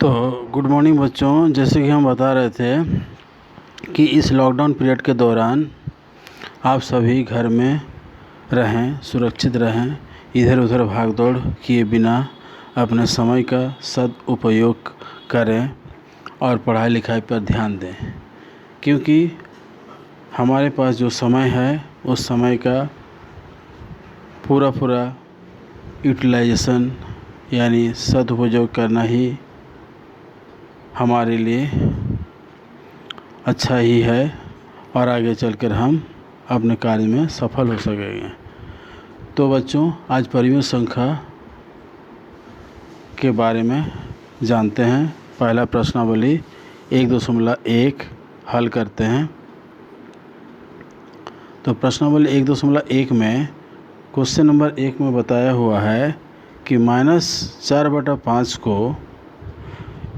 तो good morning बच्चों। जैसे कि हम बता रहे थे कि इस लॉकडाउन पीरियड के दौरान आप सभी घर में रहें, सुरक्षित रहें, इधर उधर भाग दौड़ किए बिना अपने समय का सदुपयोग करें और पढ़ाई लिखाई पर ध्यान दें, क्योंकि हमारे पास जो समय है उस समय का पूरा यूटिलाइजेशन यानी सदुपयोग करना ही हमारे लिए अच्छा ही है और आगे चलकर हम अपने कार्य में सफल हो सकेंगे। तो बच्चों, आज परिमेय संख्या के बारे में जानते हैं। पहला प्रश्नावली 1.1 हल करते हैं। तो प्रश्नावली 1.1 में क्वेश्चन नंबर 1 में बताया हुआ है कि -4/5 को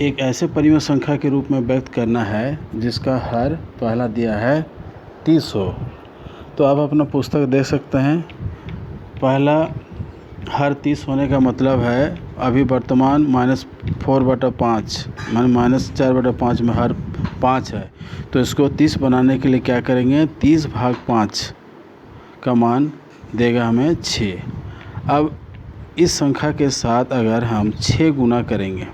एक ऐसे परिमेय संख्या के रूप में व्यक्त करना है जिसका हर पहला दिया है 30 हो। तो आप अपना पुस्तक देख सकते हैं। पहला हर 30 होने का मतलब है अभी वर्तमान -4/5 माने -4/5 में हर 5 है। तो इसको 30 बनाने के लिए क्या करेंगे, 30/5 का मान देगा हमें 6। अब इस संख्या के साथ अगर हम 6 गुना करेंगे,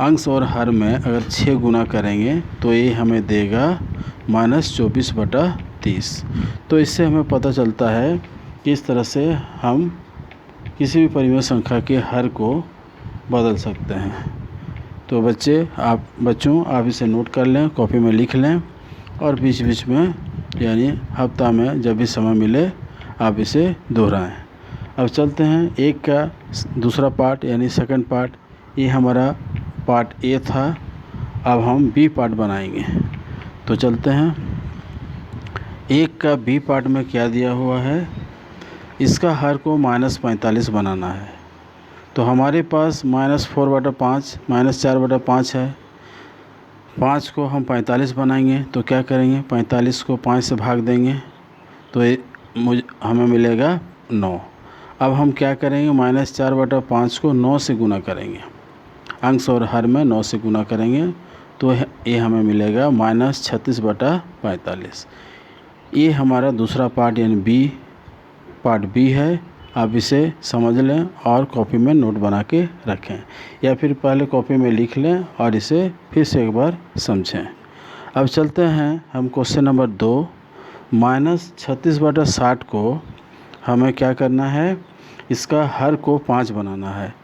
अंश और हर में अगर 6 गुना करेंगे तो ये हमें देगा -24/30। तो इससे हमें पता चलता है कि इस तरह से हम किसी भी परिमेय संख्या के हर को बदल सकते हैं। तो बच्चों आप इसे नोट कर लें, कॉपी में लिख लें और बीच बीच में यानी हफ्ता में जब भी समय मिले आप इसे दोहराएं। अब चलते हैं एक का दूसरा पार्ट यानी सेकंड पार्ट। ये हमारा पार्ट ए था। अब हम बी पार्ट बनाएंगे। तो चलते हैं। एक का बी पार्ट में क्या दिया हुआ है, इसका हर को -45 बनाना है। तो हमारे पास -4/5 -4/5 है। 5 को हम 45 बनाएंगे तो क्या करेंगे, 45 को 5 से भाग देंगे तो हमें मिलेगा 9। अब हम क्या करेंगे, -4/5 को 9 से गुना करेंगे, अंश और हर में 9 से गुना करेंगे तो ये हमें मिलेगा -36/45। ये हमारा दूसरा पार्ट यानी पार्ट बी है। आप इसे समझ लें और कॉपी में नोट बना के रखें, या फिर पहले कॉपी में लिख लें और इसे फिर से एक बार समझें। अब चलते हैं हम क्वेश्चन नंबर 2। -36/60 को हमें क्या करना है, इसका हर को 5 बनाना है।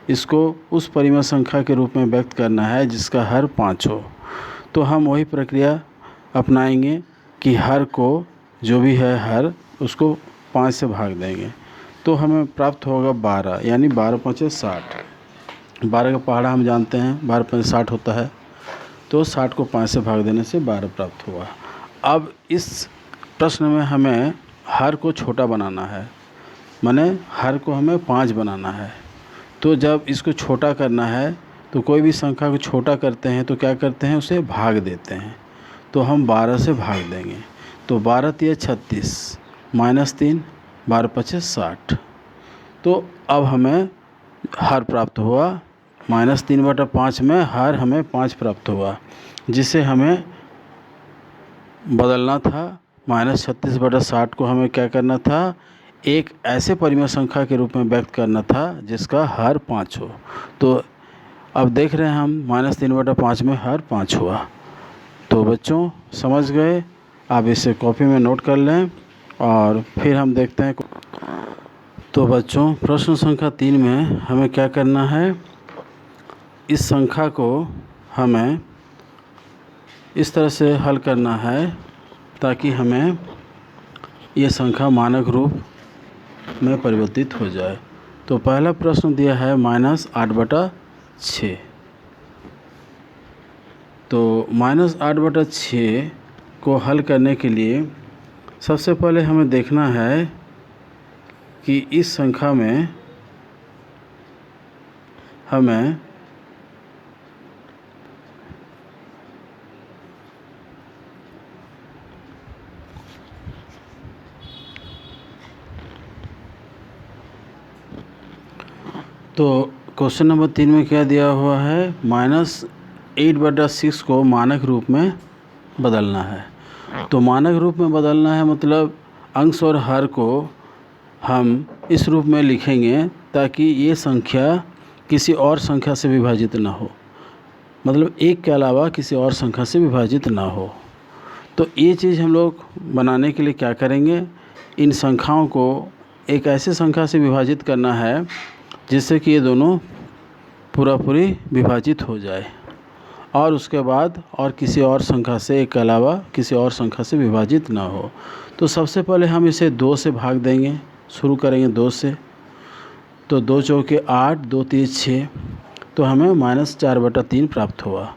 इसको उस परिमेय संख्या के रूप में व्यक्त करना है जिसका हर 5 हो। तो हम वही प्रक्रिया अपनाएंगे कि हर को जो भी है हर उसको 5 से भाग देंगे तो हमें प्राप्त होगा 12 यानी 12×5 = 60। 12 का पहाड़ा हम जानते हैं, 12×5 = 60 होता है। तो 60 को 5 से भाग देने से 12 प्राप्त हुआ। अब इस प्रश्न में हमें हर को छोटा बनाना है, माने हर को हमें 5 बनाना है। तो जब इसको छोटा करना है तो कोई भी संख्या को छोटा करते हैं तो क्या करते हैं, उसे भाग देते हैं। तो हम 12 से भाग देंगे तो 12×3 = 36 -3 12×5 = 60। तो अब हमें हर प्राप्त हुआ। -3/5 में हर हमें 5 प्राप्त हुआ, जिसे हमें बदलना था। -36/60 को हमें क्या करना था, एक ऐसे परिमेय संख्या के रूप में व्यक्त करना था जिसका हर 5 हो। तो अब देख रहे हैं हम -3/5 में हर 5 हुआ। तो बच्चों समझ गए। आप इसे कॉपी में नोट कर लें और फिर हम देखते हैं। तो बच्चों प्रश्न संख्या 3 में हमें क्या करना है, इस संख्या को हमें इस तरह से हल करना है ताकि हमें ये संख्या मानक रूप में परिवर्तित हो जाए। तो पहला प्रश्न दिया है -8/6। तो -8/6 को हल करने के लिए सबसे पहले हमें देखना है कि इस संख्या में हमें तो क्वेश्चन नंबर 3 में क्या दिया हुआ है, -8/6 को मानक रूप में बदलना है। तो मानक रूप में बदलना है मतलब अंश और हर को हम इस रूप में लिखेंगे ताकि ये संख्या किसी और संख्या से विभाजित ना हो, मतलब 1 के अलावा किसी और संख्या से विभाजित ना हो। तो ये चीज़ हम लोग बनाने के लिए क्या करेंगे, इन संख्याओं को एक ऐसे संख्या से विभाजित करना है जिससे कि ये दोनों पूरी विभाजित हो जाए और उसके बाद और किसी और संख्या से 1 के अलावा किसी और संख्या से विभाजित ना हो। तो सबसे पहले हम इसे 2 से भाग देंगे, शुरू करेंगे 2 से। तो 2 चौके 8, 2 3 6, तो हमें -4/3 प्राप्त हुआ।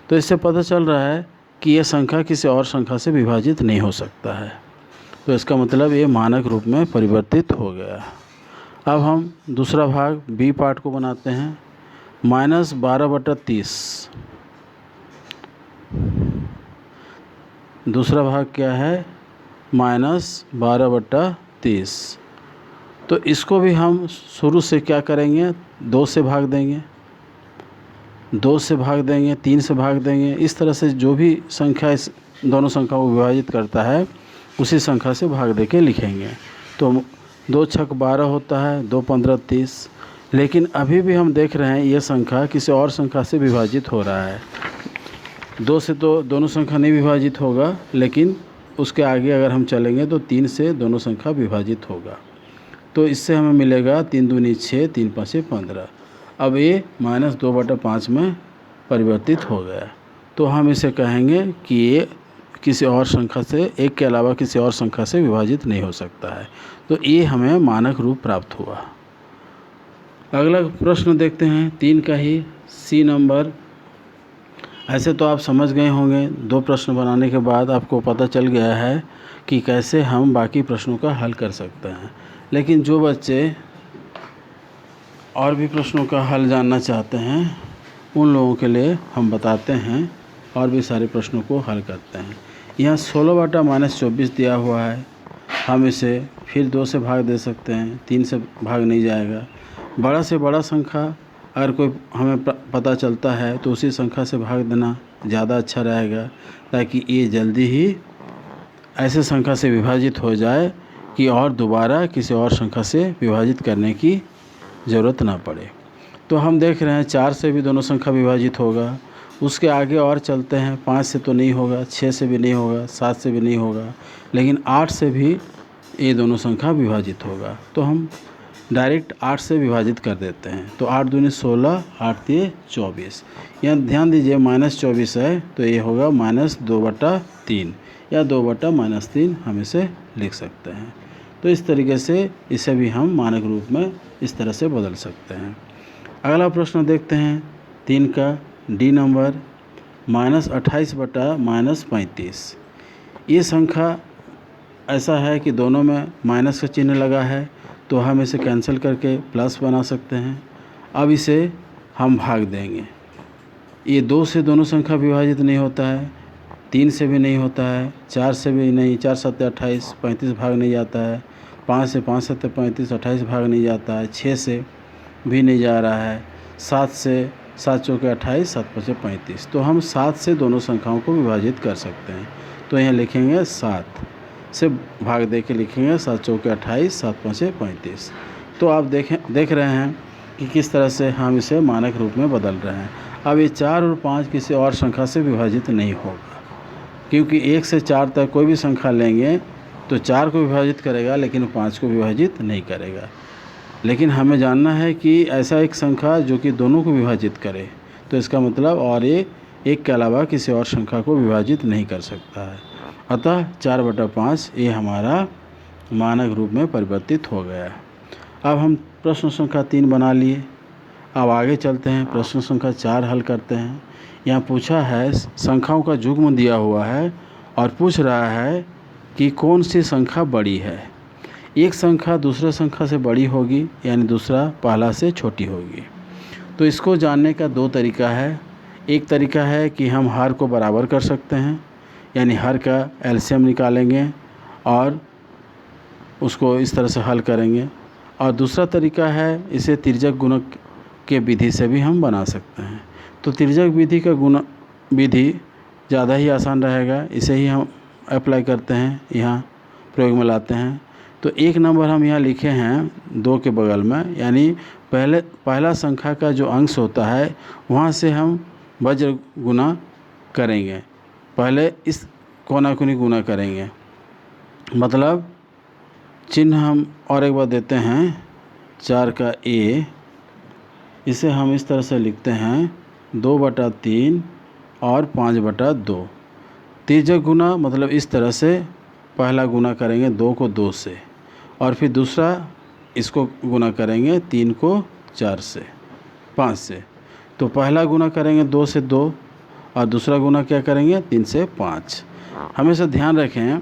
तो इससे पता चल रहा है कि यह संख्या किसी और संख्या से विभाजित नहीं हो सकता है। तो इसका मतलब ये मानक रूप में परिवर्तित हो गया। अब हम दूसरा भाग बी पार्ट को बनाते हैं, -12/30। दूसरा भाग क्या है, -12/30। तो इसको भी हम शुरू से क्या करेंगे, 2 से भाग देंगे, 2 से भाग देंगे, 3 से भाग देंगे। इस तरह से जो भी संख्या इस दोनों संख्याओं को विभाजित करता है उसी संख्या से भाग दे के लिखेंगे। तो 2 छक 12 होता है, 2 15 30। लेकिन अभी भी हम देख रहे हैं ये संख्या किसी और संख्या से विभाजित हो रहा है। 2 से तो दोनों संख्या नहीं विभाजित होगा, लेकिन उसके आगे अगर हम चलेंगे तो 3 से दोनों संख्या विभाजित होगा। तो इससे हमें मिलेगा 3 दूनी 6, 3 5 15। अब ये -2/5 में परिवर्तित हो गया। तो हम इसे कहेंगे कि ये किसी और संख्या से 1 के अलावा किसी और संख्या से विभाजित नहीं हो सकता है। तो ये हमें मानक रूप प्राप्त हुआ। अगला प्रश्न देखते हैं 3 का ही, सी नंबर। ऐसे तो आप समझ गए होंगे, 2 प्रश्न बनाने के बाद आपको पता चल गया है कि कैसे हम बाकी प्रश्नों का हल कर सकते हैं। लेकिन जो बच्चे और भी प्रश्नों का हल जानना चाहते हैं उन लोगों के लिए हम बताते हैं और भी सारे प्रश्नों को हल करते हैं। यहाँ 16/-24 दिया हुआ है, हम इसे फिर 2 से भाग दे सकते हैं, 3 से भाग नहीं जाएगा। बड़ा से बड़ा संख्या अगर कोई हमें पता चलता है तो उसी संख्या से भाग देना ज़्यादा अच्छा रहेगा, ताकि ये जल्दी ही ऐसे संख्या से विभाजित हो जाए कि और दोबारा किसी और संख्या से विभाजित करने की ज़रूरत ना पड़े। तो हम देख रहे हैं 4 से भी दोनों संख्या विभाजित होगा। उसके आगे और चलते हैं, 5 से तो नहीं होगा, 6 से भी नहीं होगा, 7 से भी नहीं होगा, लेकिन 8 से भी ये दोनों संख्या विभाजित होगा। तो हम डायरेक्ट 8 से विभाजित कर देते हैं। तो 8 दूनी 16, 8 3 24। यहाँ ध्यान दीजिए -24 है तो ये होगा -2/3 या 2/-3 हम इसे लिख सकते हैं। तो इस तरीके से इसे भी हम मानक रूप में इस तरह से बदल सकते हैं। अगला प्रश्न देखते हैं 3 का, डी नंबर, -28/-35। ये संख्या ऐसा है कि दोनों में माइनस का चिन्ह लगा है, तो हम इसे कैंसिल करके प्लस बना सकते हैं। अब इसे हम भाग देंगे। ये 2 से दोनों संख्या विभाजित नहीं होता है, 3 से भी नहीं होता है, 4 से भी नहीं, 4 7 28, 35 भाग नहीं जाता है, 5 से 5 7 35, 28 भाग नहीं जाता है, 6 से भी नहीं जा रहा है, 7 से 7 चौके 28, 7 5 35। तो हम 7 से दोनों संख्याओं को विभाजित कर सकते हैं। तो यहाँ लिखेंगे 7 से भाग दे के लिखेंगे 7 चौके 28, 7 5 35। तो आप देख रहे हैं कि किस तरह से हम इसे मानक रूप में बदल रहे हैं। अब ये 4 और 5 किसी और संख्या से विभाजित नहीं होगा, क्योंकि 1 से 4 तक कोई भी संख्या लेंगे तो 4 को विभाजित करेगा लेकिन 5 को विभाजित नहीं करेगा। लेकिन हमें जानना है कि ऐसा एक संख्या जो कि दोनों को विभाजित करे, तो इसका मतलब और ये 1 के अलावा किसी और संख्या को विभाजित नहीं कर सकता है। अतः 4/5 ये हमारा मानक रूप में परिवर्तित हो गया। अब हम प्रश्न संख्या 3 बना लिए। अब आगे चलते हैं, प्रश्न संख्या 4 हल करते हैं। यहाँ पूछा है, संख्याओं का युग्म दिया हुआ है और पूछ रहा है कि कौन सी संख्या बड़ी है। एक संख्या दूसरे संख्या से बड़ी होगी, यानी दूसरा पहला से छोटी होगी। तो इसको जानने का 2 तरीका है। एक तरीका है कि हम हर को बराबर कर सकते हैं, यानी हर का एलसीएम निकालेंगे और उसको इस तरह से हल करेंगे। और दूसरा तरीका है इसे तिर्यक गुणक के विधि से भी हम बना सकते हैं। तो तिर्यक विधि का गुणा विधि ज़्यादा ही आसान रहेगा, इसे ही हम अप्लाई करते हैं, यहाँ प्रयोग में लाते हैं। तो 1 नंबर हम यहाँ लिखे हैं 2 के बगल में, यानी पहला संख्या का जो अंश होता है वहाँ से हम वज्र गुना करेंगे, पहले इस कोना कोनी गुना करेंगे। मतलब चिन्ह हम और एक बार देते हैं, 4 का A, इसे हम इस तरह से लिखते हैं 2/3 और 5/2। तिर्यक गुना मतलब इस तरह से पहला गुना करेंगे 2 को 2 से, और फिर दूसरा इसको गुना करेंगे 3 को 4 से 5 से। तो पहला गुना करेंगे 2 से 2 और दूसरा गुना क्या करेंगे 3 से 5। हमेशा ध्यान रखें,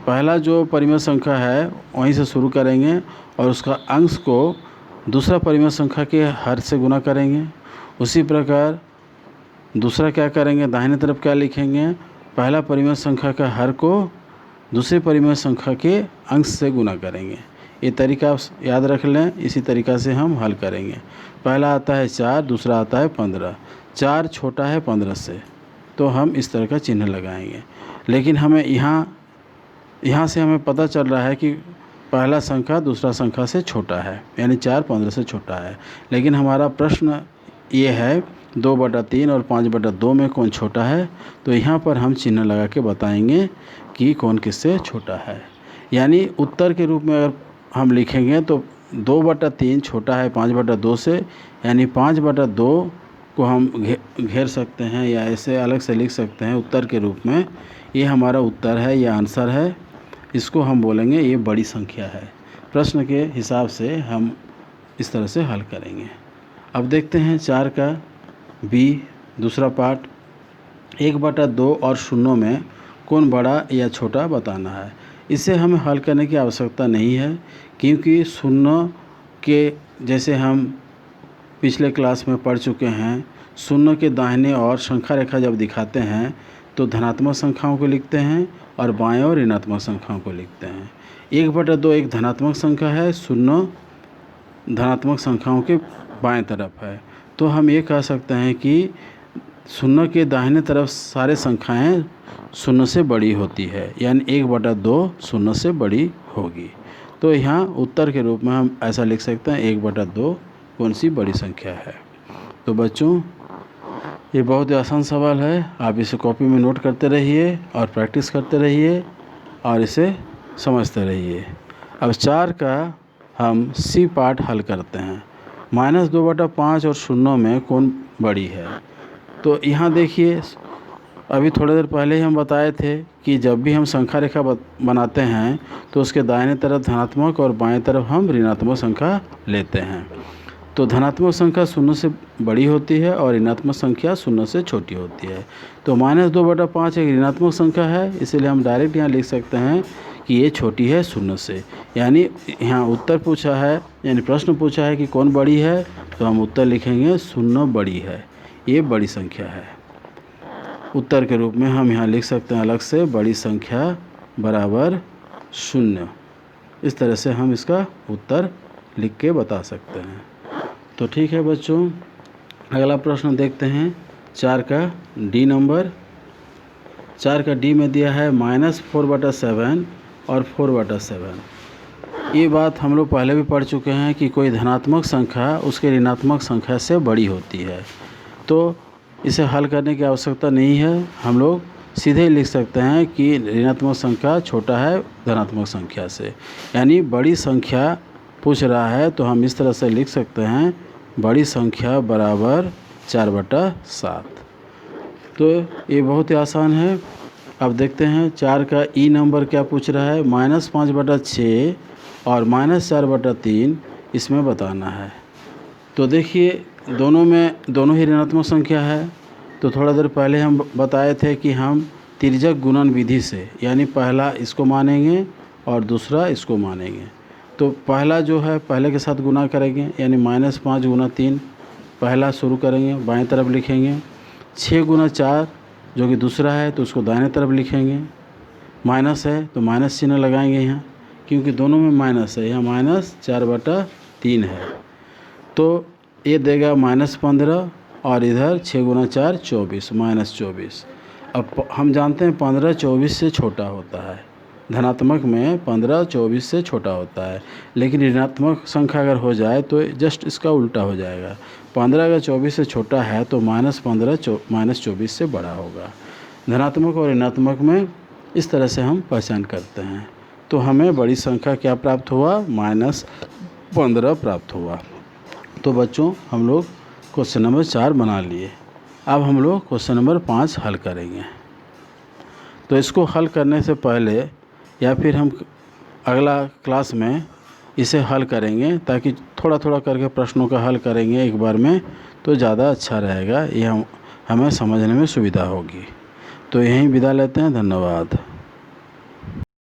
पहला जो परिमेय संख्या है वहीं से शुरू करेंगे और उसका अंश को दूसरा परिमेय संख्या के हर से गुना करेंगे। उसी प्रकार दूसरा क्या करेंगे, दाहिने तरफ क्या लिखेंगे, पहला परिमेय संख्या का हर को दूसरे परिमेय संख्या के अंश से गुना करेंगे। ये तरीका याद रख लें, इसी तरीक़ा से हम हल करेंगे। पहला आता है 4, दूसरा आता है 15। 4 छोटा है 15 से, तो हम इस तरह का चिन्ह लगाएंगे। लेकिन हमें यहाँ से हमें पता चल रहा है कि पहला संख्या दूसरा संख्या से छोटा है, यानी 4 15 से छोटा है। लेकिन हमारा प्रश्न ये है 2/3 और 5/2 में कौन छोटा है, तो यहाँ पर हम चिन्ह लगा के बताएंगे कि कौन किससे छोटा है। यानी उत्तर के रूप में अगर हम लिखेंगे तो 2/3 छोटा है 5/2 से, यानी 5/2 को हम घेर सकते हैं या ऐसे अलग से लिख सकते हैं उत्तर के रूप में। ये हमारा उत्तर है, ये आंसर है, इसको हम बोलेंगे ये बड़ी संख्या है। प्रश्न के हिसाब से हम इस तरह से हल करेंगे। अब देखते हैं 4 का B दूसरा पार्ट, 1/2 और शून्यों में कौन बड़ा या छोटा बताना है। इसे हमें हल करने की आवश्यकता नहीं है, क्योंकि शून्य के जैसे हम पिछले क्लास में पढ़ चुके हैं, शून्य के दाहिने और संख्या रेखा जब दिखाते हैं तो धनात्मक संख्याओं को लिखते हैं और बाएं और ऋणात्मक संख्याओं को लिखते हैं। 1/2 एक धनात्मक संख्या है, शून्य धनात्मक संख्याओं के बाएं तरफ है। तो हम ये कह सकते हैं कि शून्य के दाहिने तरफ सारे संख्याएं शून्य से बड़ी होती है, यानी 1/2 शून्य से बड़ी होगी। तो यहाँ उत्तर के रूप में हम ऐसा लिख सकते हैं 1/2 कौन सी बड़ी संख्या है। तो बच्चों, ये बहुत ही आसान सवाल है, आप इसे कॉपी में नोट करते रहिए और प्रैक्टिस करते रहिए और इसे समझते रहिए। अब 4 का हम C पार्ट हल करते हैं। -2/5 और शून्यों में कौन बड़ी है। तो यहाँ देखिए, अभी थोड़ी देर पहले ही हम बताए थे कि जब भी हम संख्या रेखा बनाते हैं तो उसके दाहिने तरफ धनात्मक और बाएं तरफ हम ऋणात्मक संख्या लेते हैं। तो धनात्मक संख्या शून्य से बड़ी होती है और ऋणात्मक संख्या शून्य से छोटी होती है। तो -2/5 एक ऋणात्मक संख्या है, इसलिए हम डायरेक्ट यहाँ लिख सकते हैं कि ये छोटी है शून्य से। यानी यहाँ उत्तर पूछा है, यानी प्रश्न पूछा है कि कौन बड़ी है, तो हम उत्तर लिखेंगे शून्य बड़ी है, ये बड़ी संख्या है। उत्तर के रूप में हम यहाँ लिख सकते हैं अलग से, बड़ी संख्या बराबर 0। इस तरह से हम इसका उत्तर लिख के बता सकते हैं। तो ठीक है बच्चों, अगला प्रश्न देखते हैं 4 का D नंबर। 4 का D में दिया है -4/7 और 4/7। ये बात हम लोग पहले भी पढ़ चुके हैं कि कोई धनात्मक संख्या उसके ऋणात्मक संख्या से बड़ी होती है। तो इसे हल करने की आवश्यकता नहीं है, हम लोग सीधे लिख सकते हैं कि ऋणात्मक संख्या छोटा है धनात्मक संख्या से। यानी बड़ी संख्या पूछ रहा है तो हम इस तरह से लिख सकते हैं, बड़ी संख्या बराबर 4/7। तो ये बहुत ही आसान है। अब देखते हैं 4 का E नंबर क्या पूछ रहा है, -5/6 और -4/3 इसमें बताना है। तो देखिए दोनों ही ऋणात्मक संख्या है। तो थोड़ा देर पहले हम बताए थे कि हम तिर्यक गुणन विधि से, यानी पहला इसको मानेंगे और दूसरा इसको मानेंगे। तो पहला जो है पहले के साथ गुना करेंगे, यानी -5 × 3 पहला शुरू करेंगे, बाएं तरफ लिखेंगे। 6 × 4 जो कि दूसरा है तो उसको दाहिने तरफ लिखेंगे। माइनस है तो माइनस चिन्ह लगाएंगे यहाँ, क्योंकि दोनों में माइनस है, यहाँ -4/3 है। तो ये देगा -15 और इधर 6 गुना 4 24 -24। अब हम जानते हैं 15 24 से छोटा होता है, धनात्मक में 15 24 से छोटा होता है, लेकिन ऋणात्मक संख्या अगर हो जाए तो जस्ट इसका उल्टा हो जाएगा। 15 अगर 24 से छोटा है तो -15 -24 से बड़ा होगा। धनात्मक और ऋणात्मक में इस तरह से हम पहचान करते हैं। तो हमें बड़ी संख्या क्या प्राप्त हुआ? -15 प्राप्त हुआ। तो बच्चों हम लोग क्वेश्चन नंबर 4 बना लिए। अब हम लोग क्वेश्चन नंबर 5 हल करेंगे। तो इसको हल करने से पहले या फिर हम अगला क्लास में इसे हल करेंगे, ताकि थोड़ा थोड़ा करके प्रश्नों का हल करेंगे एक बार में तो ज़्यादा अच्छा रहेगा, ये हमें समझने में सुविधा होगी। तो यहीं विदा लेते हैं। धन्यवाद।